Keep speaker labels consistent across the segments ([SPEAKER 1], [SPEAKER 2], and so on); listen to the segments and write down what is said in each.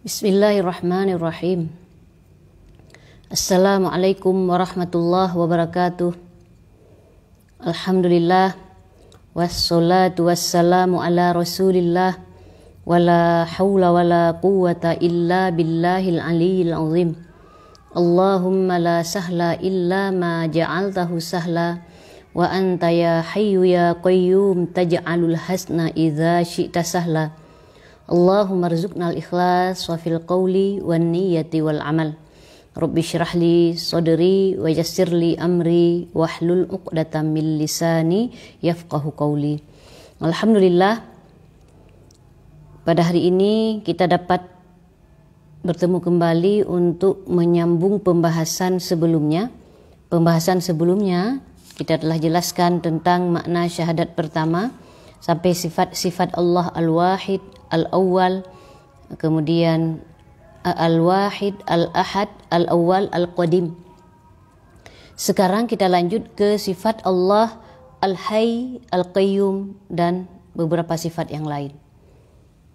[SPEAKER 1] Bismillahirrahmanirrahim. Assalamualaikum warahmatullahi wabarakatuh. Alhamdulillah. Wassalatu wassalamu ala rasulillah. Wala hawla wala quwwata illa billahil aliyyil azim. Allahumma la sahla illa ma ja'altahu sahla. Wa anta ya hayyu ya qayyum taj'alul hasna idza syi'ta sahla. Allahumma rzuqnal ikhlas wa fil qawli wan niyyati wal amal. Rabbi syrah li sadri wa yassir li amri wahlul 'uqdatam min lisani yafqahu qawli. Alhamdulillah, pada hari ini kita dapat bertemu kembali untuk menyambung pembahasan sebelumnya. Pembahasan sebelumnya kita telah jelaskan tentang makna syahadat pertama sampai sifat-sifat Allah Al-Wahid, Al-Awwal, kemudian Al-Wahid, Al-Ahad, Al-Awwal, Al-Qadim. Sekarang kita lanjut ke sifat Allah Al-Hayy, Al-Qayyum dan beberapa sifat yang lain.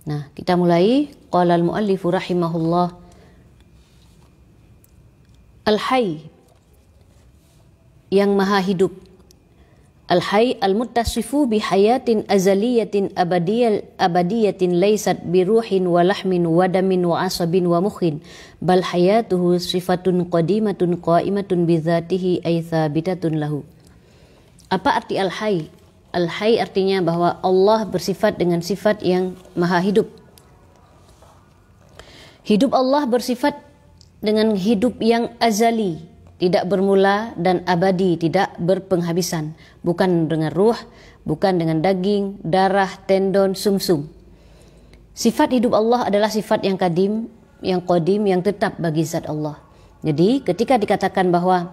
[SPEAKER 1] Nah, kita mulai. Qala al-muallifu rahimahullah. Al-Hayy, yang maha hidup. Al-Hayy al-muttasifu bihayatin azaliyatin abadiyatin laysat biruhin wa lahmin wa damin wa asabin wa mukhin bal hayatuhu sifatun qadimatun qaimatun bidzatihi ay thabitatun lahu. Apa arti Al-Hayy? Al-Hayy artinya bahwa Allah bersifat dengan sifat yang maha hidup. Hidup Allah bersifat dengan hidup yang azali, tidak bermula, dan abadi, tidak berpenghabisan. Bukan dengan ruh, bukan dengan daging, darah, tendon, sumsum. Sifat hidup Allah adalah sifat yang qadim, yang qadim, yang tetap bagi zat Allah. Jadi ketika dikatakan bahwa,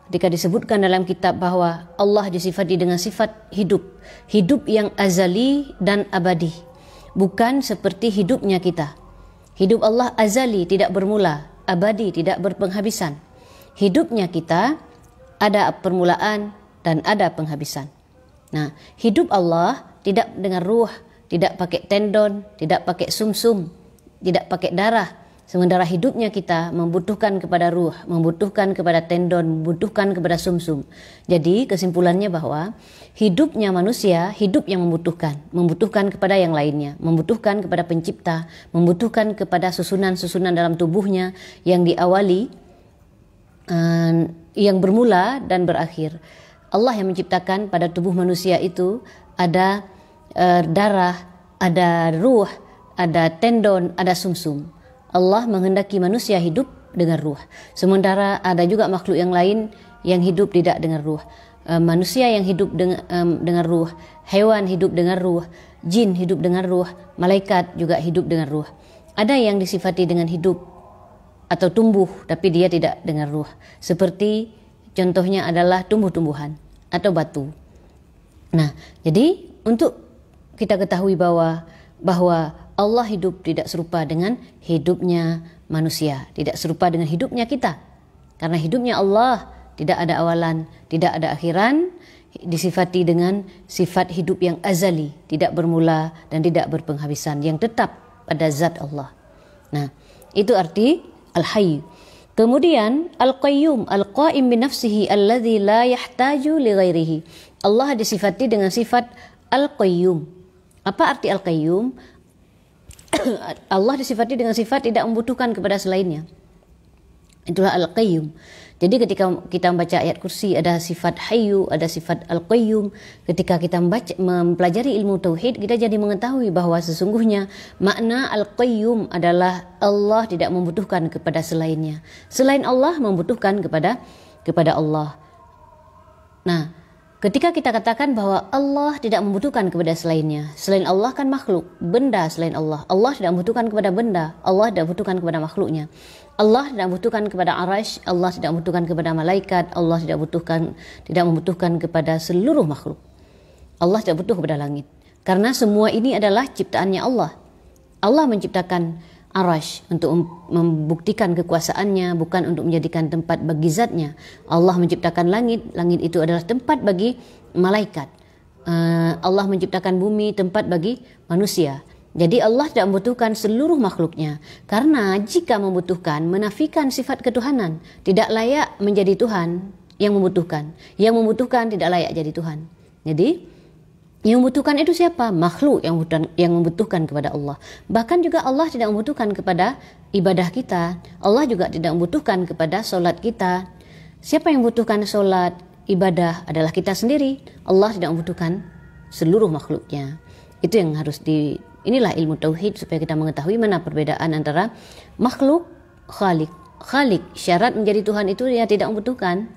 [SPEAKER 1] ketika disebutkan dalam kitab bahwa Allah disifati dengan sifat hidup, hidup yang azali dan abadi, bukan seperti hidupnya kita. Hidup Allah azali, tidak bermula, abadi, tidak berpenghabisan. Hidupnya kita ada permulaan dan ada penghabisan. Nah, hidup Allah tidak dengan ruh, tidak pakai tendon, tidak pakai sumsum, tidak pakai darah. Sementara hidupnya kita membutuhkan kepada ruh, membutuhkan kepada tendon, membutuhkan kepada sumsum. Jadi kesimpulannya bahwa hidupnya manusia hidup yang membutuhkan kepada yang lainnya, membutuhkan kepada pencipta, membutuhkan kepada susunan-susunan dalam tubuhnya yang diawali, yang bermula dan berakhir. Allah yang menciptakan pada tubuh manusia itu ada darah, ada ruh, ada tendon, ada sumsum. Allah menghendaki manusia hidup dengan ruh. Sementara ada juga makhluk yang lain yang hidup tidak dengan ruh. Manusia yang hidup dengan ruh, hewan hidup dengan ruh, jin hidup dengan ruh, malaikat juga hidup dengan ruh. Ada yang disifati dengan hidup atau tumbuh tapi dia tidak dengan ruh. Seperti contohnya adalah tumbuh-tumbuhan atau batu. Nah, jadi untuk kita ketahui bahwa Allah hidup tidak serupa dengan hidupnya manusia, tidak serupa dengan hidupnya kita. Karena hidupnya Allah tidak ada awalan, tidak ada akhiran, disifati dengan sifat hidup yang azali, tidak bermula dan tidak berpenghabisan, yang tetap pada zat Allah. Nah, itu arti Al-Hayy. Kemudian Al-Qayyum, Al-Qaim bi nafsihi alladzi la yahtaju li ghairihi. Allah disifati dengan sifat Al-Qayyum. Apa arti Al-Qayyum? Allah disifati dengan sifat tidak membutuhkan kepada selainnya. Itulah Al-Qayyum. Jadi ketika kita membaca ayat kursi ada sifat Hayyu, ada sifat Al-Qayyum. Ketika kita mempelajari ilmu tauhid, kita jadi mengetahui bahwa sesungguhnya makna Al-Qayyum adalah Allah tidak membutuhkan kepada selainnya. Selain Allah membutuhkan kepada Allah. Nah, ketika kita katakan bahwa Allah tidak membutuhkan kepada selainnya, selain Allah kan makhluk, benda selain Allah. Allah tidak membutuhkan kepada benda, Allah tidak membutuhkan kepada makhluknya. Allah tidak membutuhkan kepada arash, Allah tidak membutuhkan kepada malaikat, Allah tidak membutuhkan kepada seluruh makhluk. Allah tidak butuh kepada langit. Karena semua ini adalah ciptaannya Allah. Allah menciptakan arash untuk membuktikan kekuasaannya, bukan untuk menjadikan tempat bagi zatnya. Allah menciptakan langit, langit itu adalah tempat bagi malaikat. Allah menciptakan bumi, tempat bagi manusia. Jadi Allah tidak membutuhkan seluruh makhluknya. Karena jika membutuhkan, menafikan sifat ketuhanan. Tidak layak menjadi Tuhan yang membutuhkan. Yang membutuhkan tidak layak jadi Tuhan. Jadi yang membutuhkan itu siapa? Makhluk yang membutuhkan kepada Allah. Bahkan juga Allah tidak membutuhkan kepada ibadah kita. Allah juga tidak membutuhkan kepada solat kita. Siapa yang membutuhkan solat, ibadah adalah kita sendiri. Allah tidak membutuhkan seluruh makhluknya. Itu yang harus inilah ilmu tauhid, supaya kita mengetahui mana perbedaan antara makhluk, khalik. Khalik, syarat menjadi Tuhan itu ya tidak membutuhkan.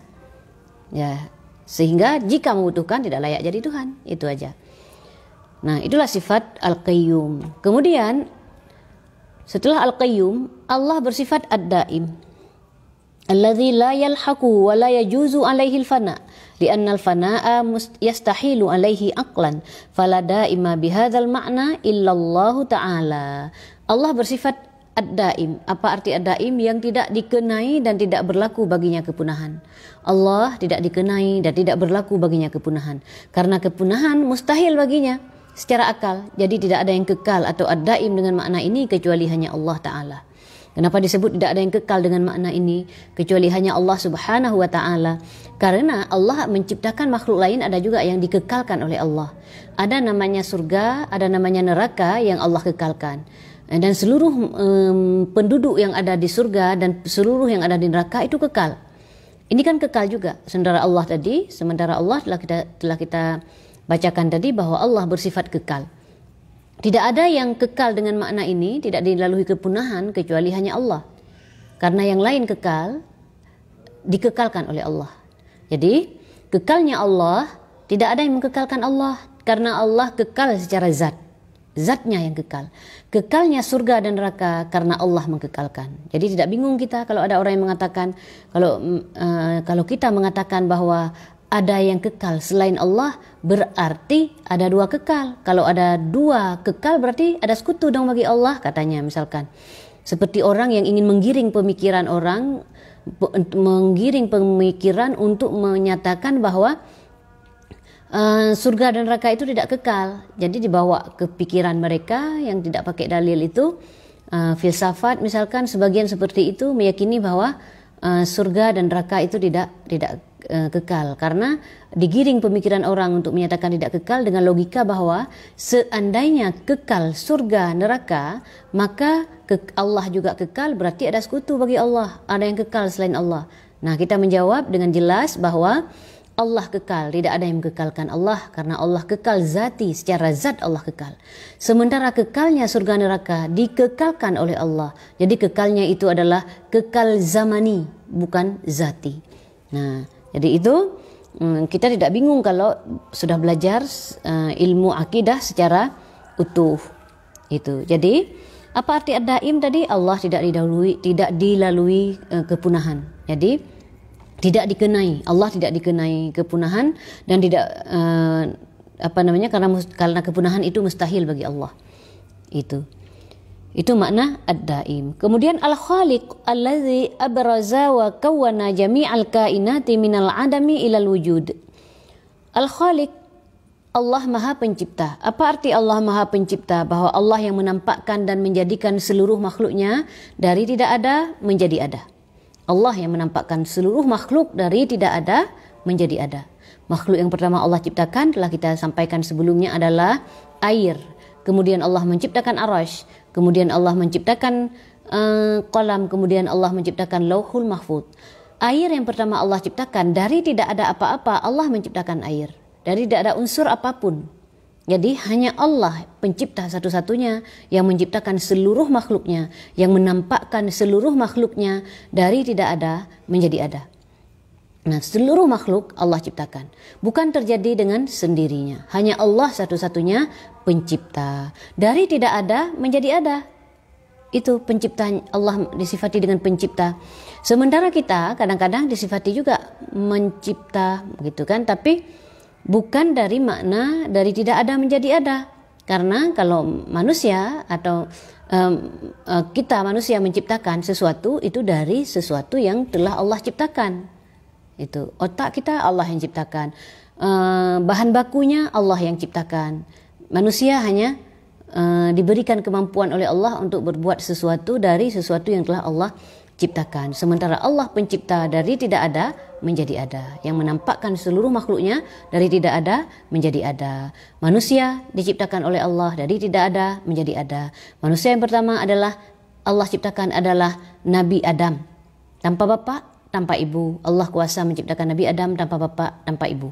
[SPEAKER 1] Ya, sehingga jika membutuhkan tidak layak jadi Tuhan. Itu aja. Nah, itulah sifat Al-Qayyum. Kemudian setelah Al-Qayyum, Allah bersifat Ad-Daim. Alladzi la yalhaqu wa la yajuzu alaihi al-fana, li'anna al-fana'a yastahilu alaihi aqlan, fala daima bihadzal ma'na illa Allah Ta'ala. Allah bersifat Ad-Daim. Apa arti Ad-Daim? Yang tidak dikenai dan tidak berlaku baginya kepunahan. Allah tidak dikenai dan tidak berlaku baginya kepunahan. Karena kepunahan mustahil baginya secara akal. Jadi tidak ada yang kekal atau Ad-Daim dengan makna ini kecuali hanya Allah Ta'ala. Kenapa disebut tidak ada yang kekal dengan makna ini kecuali hanya Allah Subhanahu wa Ta'ala? Karena Allah menciptakan makhluk lain, ada juga yang dikekalkan oleh Allah. Ada namanya surga, ada namanya neraka yang Allah kekalkan. Dan seluruh penduduk yang ada di surga dan seluruh yang ada di neraka itu kekal. Ini kan kekal juga. Sementara Allah telah kita bacakan tadi bahwa Allah bersifat kekal. Tidak ada yang kekal dengan makna ini, tidak dilalui kepunahan kecuali hanya Allah. Karena yang lain kekal, dikekalkan oleh Allah. Jadi, kekalnya Allah, tidak ada yang mengekalkan Allah. Karena Allah kekal secara zat. Zatnya yang kekal. Kekalnya surga dan neraka karena Allah mengekalkan. Jadi tidak bingung kita kalau ada orang yang mengatakan, kalau kita mengatakan bahwa ada yang kekal selain Allah, berarti ada dua kekal. Kalau ada dua kekal berarti ada sekutu dong bagi Allah, katanya misalkan. Seperti orang yang ingin menggiring pemikiran untuk menyatakan bahwa surga dan neraka itu tidak kekal. Jadi dibawa ke pikiran mereka yang tidak pakai dalil itu, filsafat misalkan, sebagian seperti itu meyakini bahwa surga dan neraka itu tidak kekal, karena digiring pemikiran orang untuk menyatakan tidak kekal dengan logika bahwa seandainya kekal surga neraka, maka Allah juga kekal, berarti ada sekutu bagi Allah, ada yang kekal selain Allah. Nah, kita menjawab dengan jelas bahwa Allah kekal, tidak ada yang mengekalkan Allah, karena Allah kekal zati, secara zat Allah kekal. Sementara kekalnya surga neraka dikekalkan oleh Allah. Jadi kekalnya itu adalah kekal zamani, bukan zati. Nah, jadi itu kita tidak bingung kalau sudah belajar ilmu akidah secara utuh. Itu. Jadi apa arti ad-daim tadi? Allah tidak dilalui kepunahan. Jadi tidak dikenai, Allah tidak dikenai kepunahan dan tidak karena kepunahan itu mustahil bagi Allah. Itu makna ad-daim. Kemudian al-khaliq allazi abraza wa kawwana jami'al kainati minal adami ilal wujud. Al-khaliq, Allah Maha Pencipta. Apa arti Allah Maha Pencipta? Bahwa Allah yang menampakkan dan menjadikan seluruh makhluknya dari tidak ada menjadi ada. Allah yang menampakkan seluruh makhluk dari tidak ada menjadi ada. Makhluk yang pertama Allah ciptakan, telah kita sampaikan sebelumnya, adalah air. Kemudian Allah menciptakan arasy. Kemudian Allah menciptakan qalam. Kemudian Allah menciptakan lauhul mahfuz. Air yang pertama Allah ciptakan, dari tidak ada apa-apa Allah menciptakan air. Dari tidak ada unsur apapun. Jadi hanya Allah pencipta satu-satunya yang menciptakan seluruh makhluknya, yang menampakkan seluruh makhluknya dari tidak ada menjadi ada. Nah, seluruh makhluk Allah ciptakan. Bukan terjadi dengan sendirinya. Hanya Allah satu-satunya pencipta. Dari tidak ada menjadi ada. Itu pencipta, Allah disifati dengan pencipta. Sementara kita kadang-kadang disifati juga mencipta, gitu kan? Tapi bukan dari makna dari tidak ada menjadi ada. Karena kalau manusia atau kita manusia menciptakan sesuatu, itu dari sesuatu yang telah Allah ciptakan. Itu otak kita Allah yang ciptakan, bahan bakunya Allah yang ciptakan. Manusia hanya diberikan kemampuan oleh Allah untuk berbuat sesuatu dari sesuatu yang telah Allah ciptakan. Sementara Allah pencipta dari tidak ada menjadi ada, yang menampakkan seluruh makhluknya dari tidak ada menjadi ada. Manusia diciptakan oleh Allah dari tidak ada menjadi ada. Manusia yang pertama adalah Allah ciptakan adalah Nabi Adam, tanpa bapa, tanpa ibu. Allah kuasa menciptakan Nabi Adam tanpa bapa, tanpa ibu.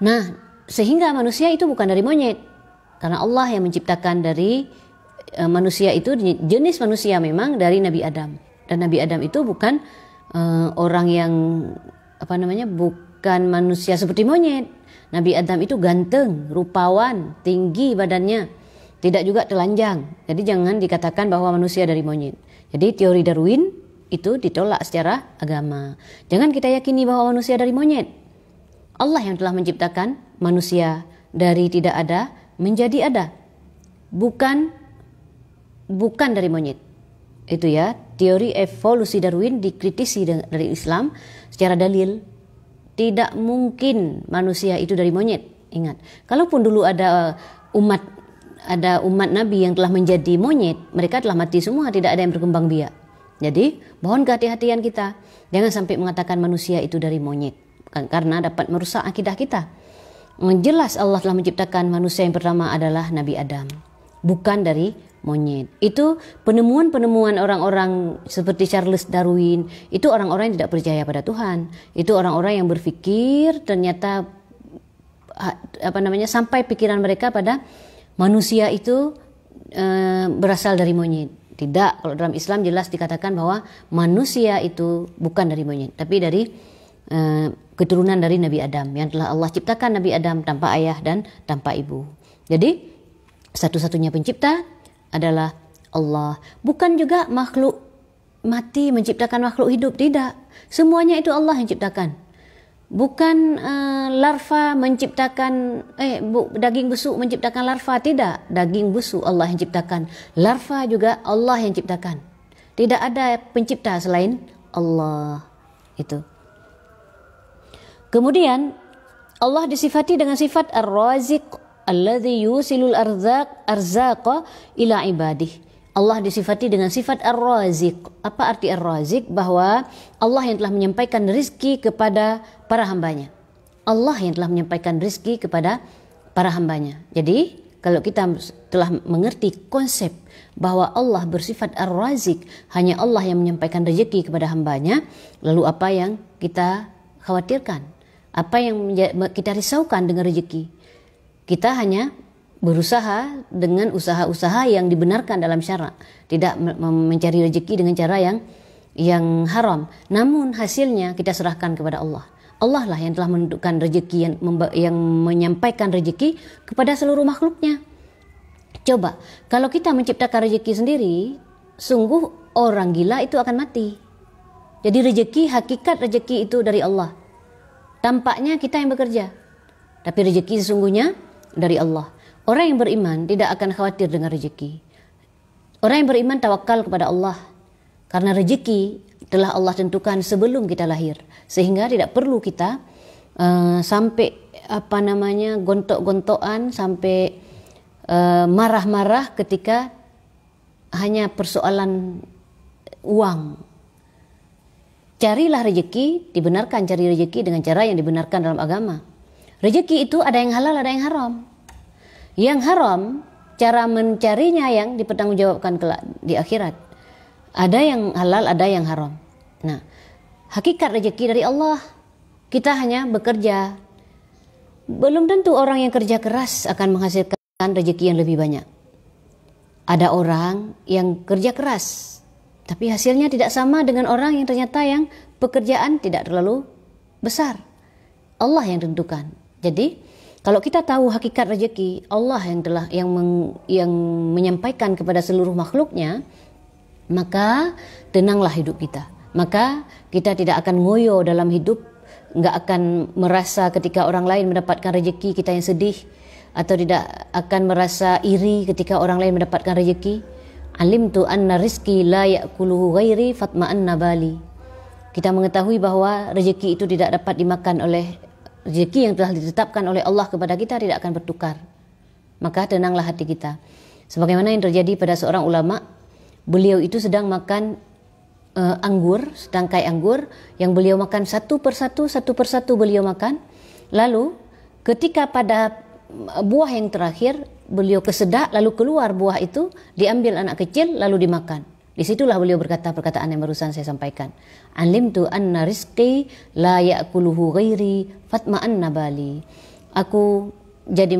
[SPEAKER 1] Nah, sehingga manusia itu bukan dari monyet, karena Allah yang menciptakan dari manusia itu, jenis manusia memang dari Nabi Adam. Dan Nabi Adam itu bukan orang yang bukan manusia seperti monyet. Nabi Adam itu ganteng, rupawan, tinggi badannya, tidak juga telanjang. Jadi jangan dikatakan bahwa manusia dari monyet. Jadi teori Darwin itu ditolak secara agama. Jangan kita yakini bahwa manusia dari monyet. Allah yang telah menciptakan manusia dari tidak ada menjadi ada. Bukan dari monyet. Itu ya, teori evolusi Darwin dikritisi dari Islam secara dalil. Tidak mungkin manusia itu dari monyet. Ingat, kalaupun dulu ada umat Nabi yang telah menjadi monyet, mereka telah mati semua, tidak ada yang berkembang biak. Jadi, mohon kehati-hatian kita. Jangan sampai mengatakan manusia itu dari monyet, karena dapat merusak akidah kita. Jelas Allah telah menciptakan manusia yang pertama adalah Nabi Adam, bukan dari monyet. Itu penemuan-penemuan orang-orang seperti Charles Darwin. Itu orang-orang yang tidak percaya pada Tuhan. Itu orang-orang yang berpikir ternyata sampai pikiran mereka pada manusia itu berasal dari monyet. Tidak, kalau dalam Islam jelas dikatakan bahwa manusia itu bukan dari monyet, tapi dari keturunan dari Nabi Adam, yang telah Allah ciptakan Nabi Adam tanpa ayah dan tanpa ibu. Jadi satu-satunya pencipta adalah Allah. Bukan juga makhluk mati menciptakan makhluk hidup, tidak. Semuanya itu Allah yang ciptakan. Bukan larva menciptakan daging busuk menciptakan larva, tidak. Daging busuk Allah yang ciptakan. Larva juga Allah yang ciptakan. Tidak ada pencipta selain Allah. Itu. Kemudian Allah disifati dengan sifat Ar-Raziq, alladzi yusilul arzaqa ila ibadih. Allah disifati dengan sifat Ar-Raziq. Apa arti Ar-Raziq? Bahwa Allah yang telah menyampaikan rezeki kepada para hambanya. Allah yang telah menyampaikan rezeki kepada para hambanya. Jadi kalau kita telah mengerti konsep bahwa Allah bersifat Ar-Raziq, hanya Allah yang menyampaikan rezeki kepada hambanya, lalu apa yang kita khawatirkan? Apa yang kita risaukan dengan rezeki? Kita hanya berusaha dengan usaha-usaha yang dibenarkan dalam syarak, tidak mencari rezeki dengan cara yang haram. Namun hasilnya kita serahkan kepada Allah. Allah lah yang telah menentukan rezeki, yang menyampaikan rezeki kepada seluruh makhluknya. Coba, kalau kita menciptakan rezeki sendiri, sungguh orang gila itu akan mati. Jadi hakikat rezeki itu dari Allah. Tampaknya kita yang bekerja, tapi rezeki sesungguhnya dari Allah. Orang yang beriman tidak akan khawatir dengan rezeki. Orang yang beriman tawakal kepada Allah, karena rezeki telah Allah tentukan sebelum kita lahir, sehingga tidak perlu kita sampai gontok-gontokan, sampai marah-marah ketika hanya persoalan uang. Carilah rezeki, dibenarkan cari rezeki dengan cara yang dibenarkan dalam agama. Rezeki itu ada yang halal, ada yang haram. Yang haram, cara mencarinya yang dipertanggungjawabkan kelak di akhirat. Ada yang halal, ada yang haram. Nah, hakikat rezeki dari Allah. Kita hanya bekerja. Belum tentu orang yang kerja keras akan menghasilkan rezeki yang lebih banyak. Ada orang yang kerja keras, tapi hasilnya tidak sama dengan orang yang ternyata yang pekerjaan tidak terlalu besar. Allah yang tentukan. Jadi kalau kita tahu hakikat rezeki, Allah yang telah yang menyampaikan kepada seluruh makhluknya, maka tenanglah hidup kita. Maka kita tidak akan ngoyo dalam hidup, enggak akan merasa ketika orang lain mendapatkan rezeki kita yang sedih, atau tidak akan merasa iri ketika orang lain mendapatkan rezeki. Alimtu anna rizki la ya'kuluhu ghairi fatma'anna bali. Kita mengetahui bahwa rezeki itu tidak dapat dimakan oleh rezeki yang telah ditetapkan oleh Allah kepada kita, tidak akan bertukar. maka tenanglah hati kita. Sebagaimana yang terjadi pada seorang ulama, beliau itu sedang makan anggur, setangkai anggur yang beliau makan satu persatu beliau makan. Lalu ketika pada buah yang terakhir beliau kesedak, lalu keluar buah itu, diambil anak kecil lalu dimakan. Disitulah beliau berkata perkataan yang barusan saya sampaikan. Alimtu anna rizqi la ya'kuluhu ghairi fatma'anna bali. Aku jadi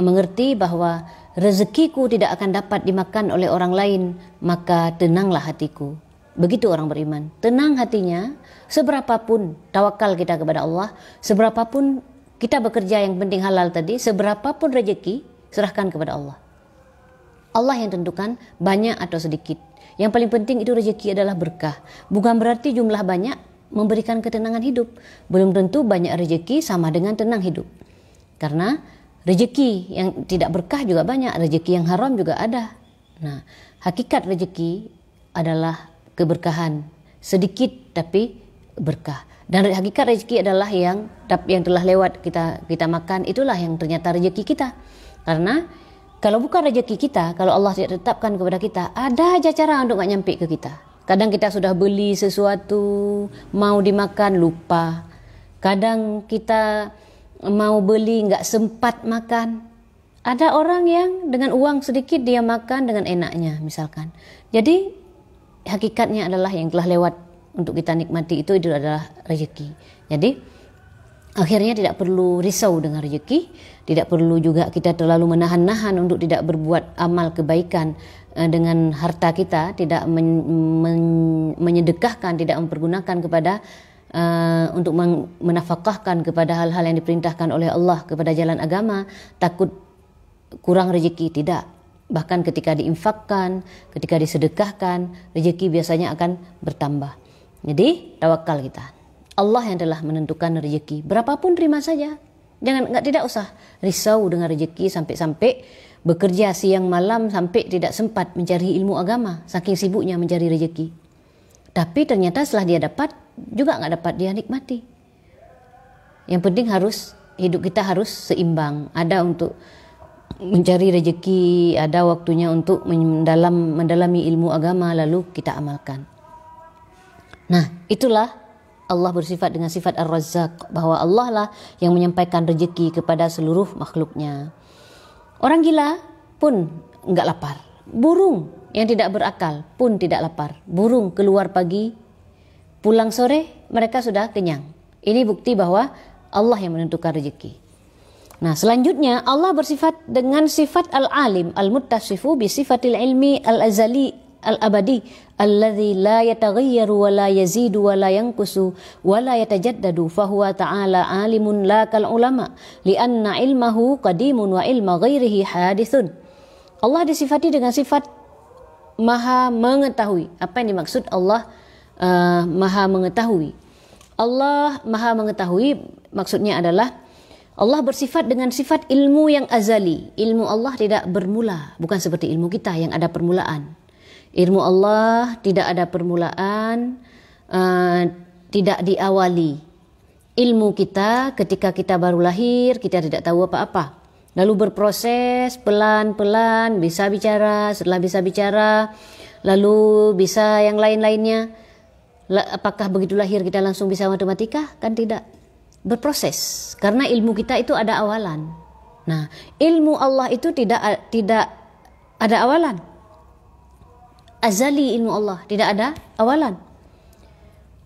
[SPEAKER 1] mengerti bahwa rezekiku tidak akan dapat dimakan oleh orang lain, maka tenanglah hatiku. Begitu orang beriman, tenang hatinya. Seberapapun tawakal kita kepada Allah, seberapapun kita bekerja yang penting halal tadi, seberapapun rezeki serahkan kepada Allah. Allah yang tentukan banyak atau sedikit. Yang paling penting itu rezeki adalah berkah. Bukan berarti jumlah banyak memberikan ketenangan hidup. Belum tentu banyak rezeki sama dengan tenang hidup. Karena rezeki yang tidak berkah juga banyak, rezeki yang haram juga ada. Nah, hakikat rezeki adalah keberkahan, sedikit tapi berkah. Dan hakikat rezeki adalah yang telah lewat kita makan, itulah yang ternyata rezeki kita. Karena kalau bukan rezeki kita, kalau Allah tidak tetapkan kepada kita, ada aja cara untuk nggak nyampe ke kita. Kadang kita sudah beli sesuatu, mau dimakan lupa. Kadang kita mau beli nggak sempat makan. Ada orang yang dengan uang sedikit dia makan dengan enaknya misalkan. Jadi hakikatnya adalah yang telah lewat untuk kita nikmati itu adalah rezeki. Jadi akhirnya tidak perlu risau dengan rezeki, tidak perlu juga kita terlalu menahan-nahan untuk tidak berbuat amal kebaikan dengan harta kita, tidak menyedekahkan, tidak mempergunakan kepada untuk menafkahkan kepada hal-hal yang diperintahkan oleh Allah kepada jalan agama, takut kurang rezeki, tidak. Bahkan ketika diinfakkan, ketika disedekahkan, rezeki biasanya akan bertambah. Jadi tawakal kita. Allah yang telah menentukan rezeki. Berapapun terima saja. Tidak usah risau dengan rezeki sampai bekerja siang malam sampai tidak sempat mencari ilmu agama, saking sibuknya mencari rezeki. Tapi ternyata setelah dia dapat, juga nggak dapat dia nikmati. Yang penting hidup kita harus seimbang. Ada untuk mencari rezeki, ada waktunya untuk mendalami ilmu agama, lalu kita amalkan. Nah, itulah Allah bersifat dengan sifat Ar-Razzaq, bahwa Allah lah yang menyampaikan rezeki kepada seluruh makhluknya. Orang gila pun enggak lapar. Burung yang tidak berakal pun tidak lapar. Burung keluar pagi, pulang sore, mereka sudah kenyang. Ini bukti bahwa Allah yang menentukan rezeki. Nah, selanjutnya Allah bersifat dengan sifat Al-Alim, Al-Muttasifu bi sifatil ilmi al-azali al-abadi alladzi la yataghayyaru wa la yazidu wa la yanqusu wa la yatajaddadu fa huwa ta'ala alimun la kal ulama lianna ilmahu qadimun wa ilma ghairihi hadithun. Allah disifati dengan sifat maha mengetahui. Apa yang dimaksud Allah maha mengetahui? Allah maha mengetahui maksudnya adalah Allah bersifat dengan sifat ilmu yang azali. Ilmu Allah tidak bermula, bukan seperti ilmu kita yang ada permulaan. Ilmu Allah tidak ada permulaan, tidak diawali. Ilmu kita ketika kita baru lahir, kita tidak tahu apa-apa. Lalu berproses pelan-pelan, bisa bicara, setelah bisa bicara, lalu bisa yang lain-lainnya. Apakah begitu lahir kita langsung bisa matematika? Kan tidak. Berproses, karena ilmu kita itu ada awalan. Nah, ilmu Allah itu tidak ada awalan. Azali ilmu Allah tidak ada awalan.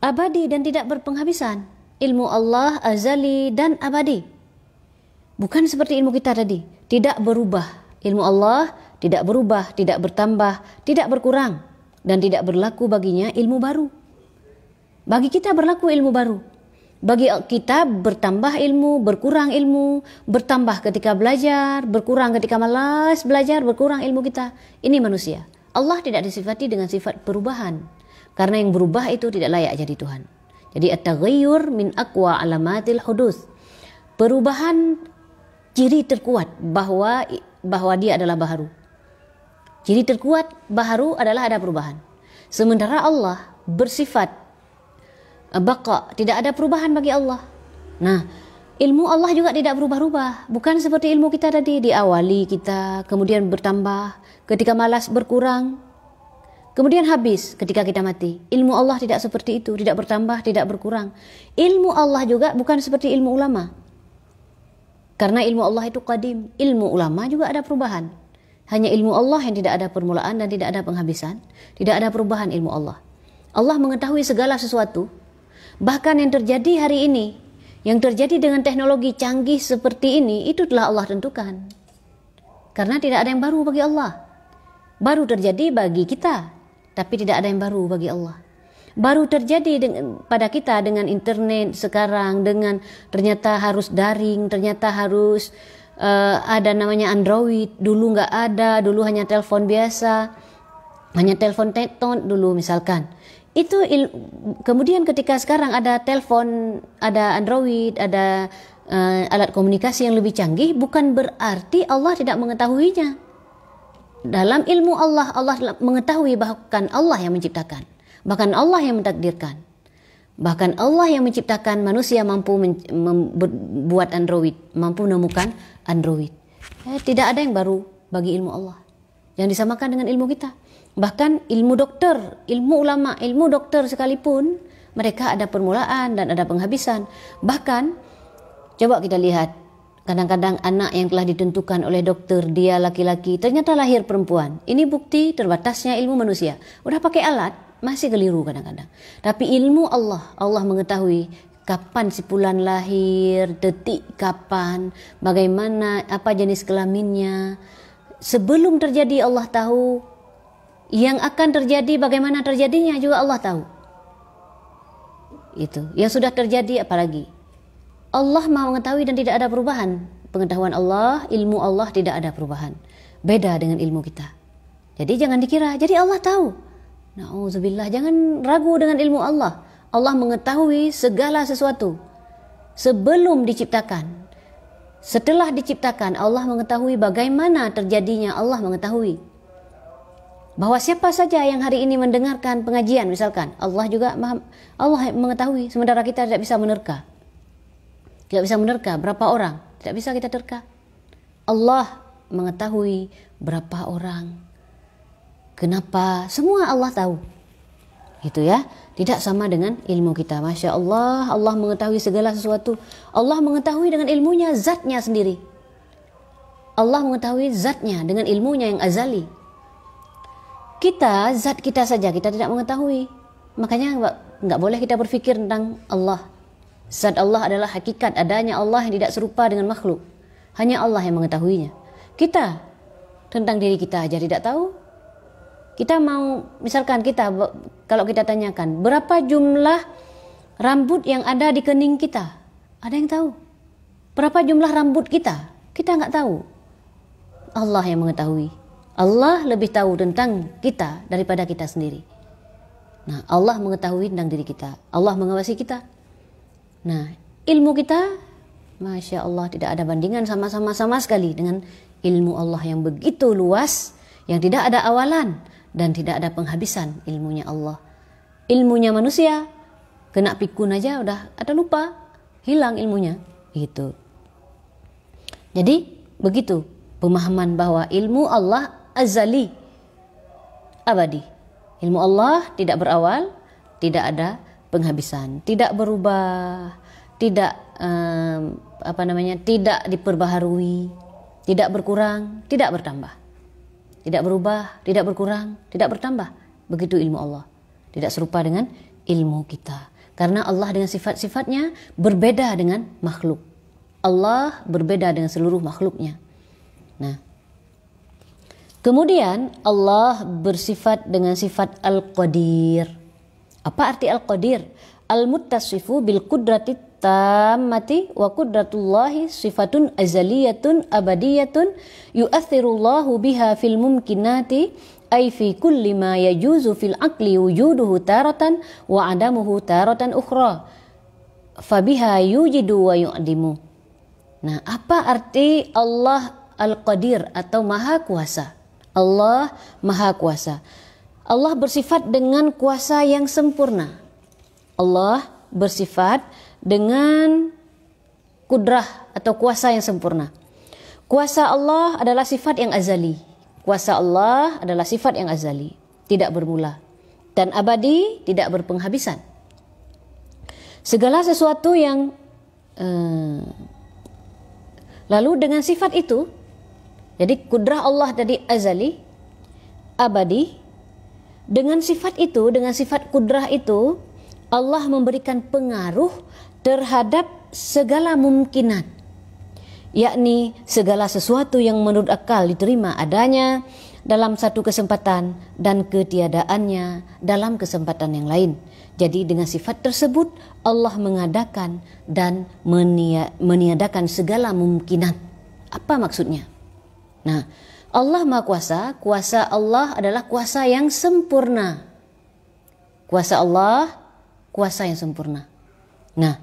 [SPEAKER 1] Abadi dan tidak berpenghabisan. Ilmu Allah azali dan abadi. Bukan seperti ilmu kita tadi, tidak berubah. Ilmu Allah tidak berubah, tidak bertambah, tidak berkurang, dan tidak berlaku baginya ilmu baru. Bagi kita berlaku ilmu baru. Bagi kita bertambah ilmu, berkurang ilmu, bertambah ketika belajar, berkurang ketika malas belajar, berkurang ilmu kita. Ini manusia. Allah tidak disifati dengan sifat perubahan. Karena yang berubah itu tidak layak jadi Tuhan. Jadi at-taghayyur min aqwa alamatil hudus. Perubahan ciri terkuat bahwa dia adalah baharu. Ciri terkuat baharu adalah ada perubahan. Sementara Allah bersifat baqa, tidak ada perubahan bagi Allah. Nah, ilmu Allah juga tidak berubah-ubah. Bukan seperti ilmu kita tadi, diawali kita, kemudian bertambah, ketika malas berkurang, kemudian habis ketika kita mati. Ilmu Allah tidak seperti itu, tidak bertambah, tidak berkurang. Ilmu Allah juga bukan seperti ilmu ulama. Karena ilmu Allah itu qadim, ilmu ulama juga ada perubahan. Hanya ilmu Allah yang tidak ada permulaan dan tidak ada penghabisan, tidak ada perubahan ilmu Allah. Allah mengetahui segala sesuatu, bahkan yang terjadi hari ini, yang terjadi dengan teknologi canggih seperti ini, itu telah Allah tentukan. Karena tidak ada yang baru bagi Allah. Baru terjadi bagi kita, tapi tidak ada yang baru bagi Allah. Baru terjadi pada kita dengan internet sekarang, dengan ternyata harus daring, ternyata harus ada namanya Android. Dulu nggak ada, dulu hanya telepon biasa, hanya telepon teton dulu misalkan. Itu kemudian ketika sekarang ada telepon, ada Android, ada alat komunikasi yang lebih canggih, bukan berarti Allah tidak mengetahuinya. Dalam ilmu Allah, Allah mengetahui, bahkan Allah yang menciptakan, bahkan Allah yang mentakdirkan, bahkan Allah yang menciptakan manusia mampu membuat Android, mampu menemukan Android. Tidak ada yang baru bagi ilmu Allah yang disamakan dengan ilmu kita. Bahkan ilmu dokter, ilmu ulama, ilmu dokter sekalipun, mereka ada permulaan dan ada penghabisan. Bahkan coba kita lihat, kadang-kadang anak yang telah ditentukan oleh dokter dia laki-laki, ternyata lahir perempuan. Ini bukti terbatasnya ilmu manusia. Udah pakai alat, masih keliru kadang-kadang. Tapi ilmu Allah, Allah mengetahui kapan si fulan lahir, detik kapan, bagaimana, apa jenis kelaminnya. Sebelum terjadi Allah tahu, yang akan terjadi bagaimana terjadinya juga Allah tahu. Itu yang sudah terjadi apalagi. Allah Maha mengetahui dan tidak ada perubahan. Pengetahuan Allah, ilmu Allah tidak ada perubahan. Beda dengan ilmu kita. Jadi jangan dikira, jadi Allah tahu. Na'udzubillah, jangan ragu dengan ilmu Allah. Allah mengetahui segala sesuatu sebelum diciptakan. Setelah diciptakan, Allah mengetahui bagaimana terjadinya, Allah mengetahui. Bahwa siapa saja yang hari ini mendengarkan pengajian misalkan, Allah juga Allah mengetahui, sementara kita tidak bisa menerka. Tidak bisa menerka berapa orang, tidak bisa kita terka. Allah mengetahui berapa orang, kenapa, semua Allah tahu. Itu ya, tidak sama dengan ilmu kita. Masya Allah, Allah mengetahui segala sesuatu. Allah mengetahui dengan ilmunya, zatnya sendiri. Allah mengetahui zatnya dengan ilmunya yang azali. Kita, zat kita saja kita tidak mengetahui. Makanya nggak boleh kita berpikir tentang Allah. Zat Allah adalah hakikat adanya Allah yang tidak serupa dengan makhluk. Hanya Allah yang mengetahuinya. Kita tentang diri kita aja tidak tahu. Kita mau, misalkan kita, kalau kita tanyakan berapa jumlah rambut yang ada di kening kita, ada yang tahu? Berapa jumlah rambut kita? Kita nggak tahu. Allah yang mengetahui. Allah lebih tahu tentang kita daripada kita sendiri. Nah, Allah mengetahui tentang diri kita. Allah mengawasi kita. Nah, ilmu kita, Masya Allah, tidak ada bandingan sama sekali dengan ilmu Allah yang begitu luas, yang tidak ada awalan dan tidak ada penghabisan ilmunya Allah. Ilmunya manusia, kena pikun aja udah ada lupa, hilang ilmunya. Gitu. Jadi, begitu pemahaman bahwa ilmu Allah azali, abadi. Ilmu Allah tidak berawal, tidak ada penghabisan, tidak berubah, tidak tidak diperbaharui, tidak berkurang, tidak bertambah, tidak berubah, tidak berkurang, tidak bertambah. Begitu ilmu Allah, tidak serupa dengan ilmu kita, karena Allah dengan sifat-sifatnya berbeda dengan makhluk. Allah berbeda dengan seluruh makhluknya. Nah, kemudian Allah bersifat dengan sifat Al-Qadir. Apa arti Al-Qadir? Al-muttasifu bil qudrati tammati wa qudratullahi sifatun azaliyatun abadiyatun yu'athirullahu biha fil mumkinati ay fi kulli ma yajuzu fil aqli wujuduhu taratan wa adamuhu taratan ukhra fabiha yujidu wa yu'dimu. Nah, apa arti Allah Al-Qadir atau Maha Kuasa? Allah Maha Kuasa. Allah bersifat dengan kuasa yang sempurna. Allah bersifat dengan kudrah atau kuasa yang sempurna. Kuasa Allah adalah sifat yang azali. Kuasa Allah adalah sifat yang azali, tidak bermula dan abadi, tidak berpenghabisan. Segala sesuatu yang lalu dengan sifat itu, jadi kudrah Allah tadi azali, abadi. Dengan sifat itu, dengan sifat kudrah itu, Allah memberikan pengaruh terhadap segala mungkinat, yakni segala sesuatu yang menurut akal diterima adanya dalam satu kesempatan dan ketiadaannya dalam kesempatan yang lain. Jadi dengan sifat tersebut Allah mengadakan dan meniadakan segala mungkinat. Apa maksudnya? Nah, Allah Maha Kuasa, kuasa Allah adalah kuasa yang sempurna. Kuasa Allah, kuasa yang sempurna. Nah,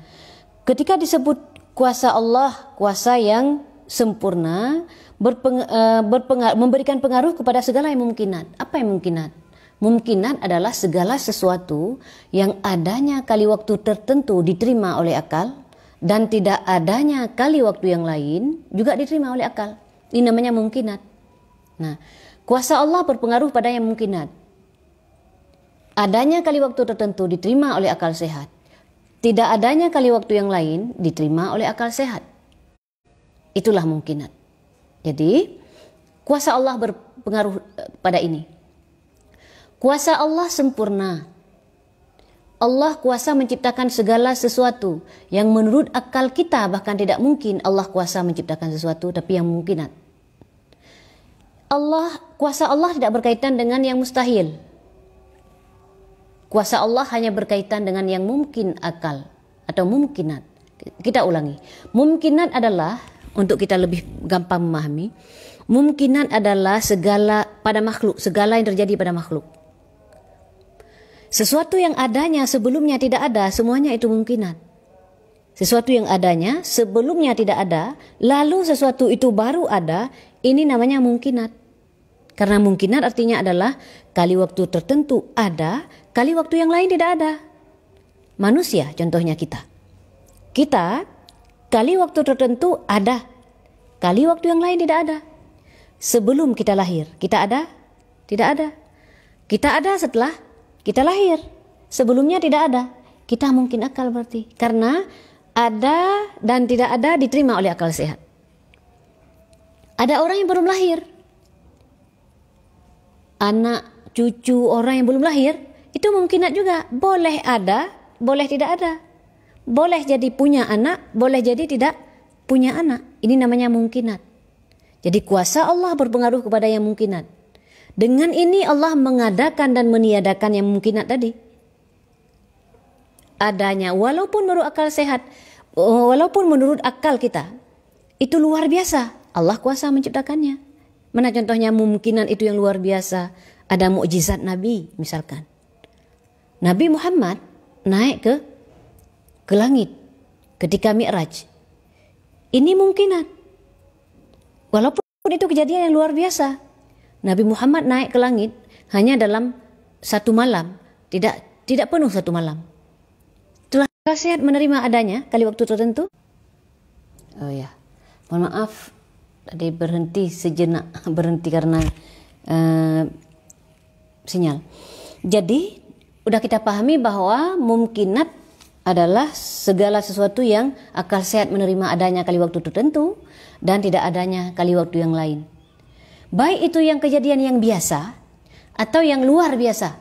[SPEAKER 1] ketika disebut kuasa Allah, kuasa yang sempurna, memberikan pengaruh kepada segala yang mungkinat. Apa yang mungkinat? Mungkinat adalah segala sesuatu yang adanya kali waktu tertentu diterima oleh akal dan tidak adanya kali waktu yang lain juga diterima oleh akal. Ini namanya mungkinat. Nah, kuasa Allah berpengaruh pada yang mungkinat. Adanya kali waktu tertentu diterima oleh akal sehat. Tidak adanya kali waktu yang lain diterima oleh akal sehat. Itulah mungkinat. Jadi, kuasa Allah berpengaruh pada ini. Kuasa Allah sempurna. Allah kuasa menciptakan segala sesuatu yang menurut akal kita bahkan tidak mungkin Allah kuasa menciptakan sesuatu, tapi yang mungkinat. Kuasa Allah tidak berkaitan dengan yang mustahil. Kuasa Allah hanya berkaitan dengan yang mungkin akal atau mungkinat. Kita ulangi. Mungkinat adalah, untuk kita lebih gampang memahami, mungkinat adalah segala pada makhluk, segala yang terjadi pada makhluk. Sesuatu yang adanya sebelumnya tidak ada, semuanya itu mungkinat. Sesuatu yang adanya sebelumnya tidak ada, lalu sesuatu itu baru ada, ini namanya mungkinat. Karena mungkinat artinya adalah kali waktu tertentu ada, kali waktu yang lain tidak ada. Manusia contohnya kita. Kita kali waktu tertentu ada, kali waktu yang lain tidak ada. Sebelum kita lahir, kita ada? Tidak ada. Kita ada setelah kita lahir, sebelumnya tidak ada. Kita mungkin akal berarti. Karena ada dan tidak ada diterima oleh akal sehat. Ada orang yang belum lahir. Anak, cucu orang yang belum lahir, itu mungkinat juga. Boleh ada, boleh tidak ada. Boleh jadi punya anak, boleh jadi tidak punya anak. Ini namanya mungkinat. Jadi kuasa Allah berpengaruh kepada yang mungkinat. Dengan ini Allah mengadakan dan meniadakan yang mungkinat tadi. Adanya, walaupun menurut akal sehat, walaupun menurut akal kita, itu luar biasa. Allah kuasa menciptakannya. Mana contohnya mungkinan itu yang luar biasa? Ada mukjizat Nabi misalkan. Nabi Muhammad naik ke langit ketika Mi'raj. Ini mungkinat. Walaupun itu kejadian yang luar biasa. Nabi Muhammad naik ke langit hanya dalam satu malam, tidak penuh satu malam. Itulah akal sehat menerima adanya kali waktu tertentu. Oh ya, mohon maaf tadi berhenti sejenak, berhenti karena sinyal. Jadi udah kita pahami bahwa mungkinat adalah segala sesuatu yang akal sehat menerima adanya kali waktu tertentu dan tidak adanya kali waktu yang lain. Baik itu yang kejadian yang biasa atau yang luar biasa.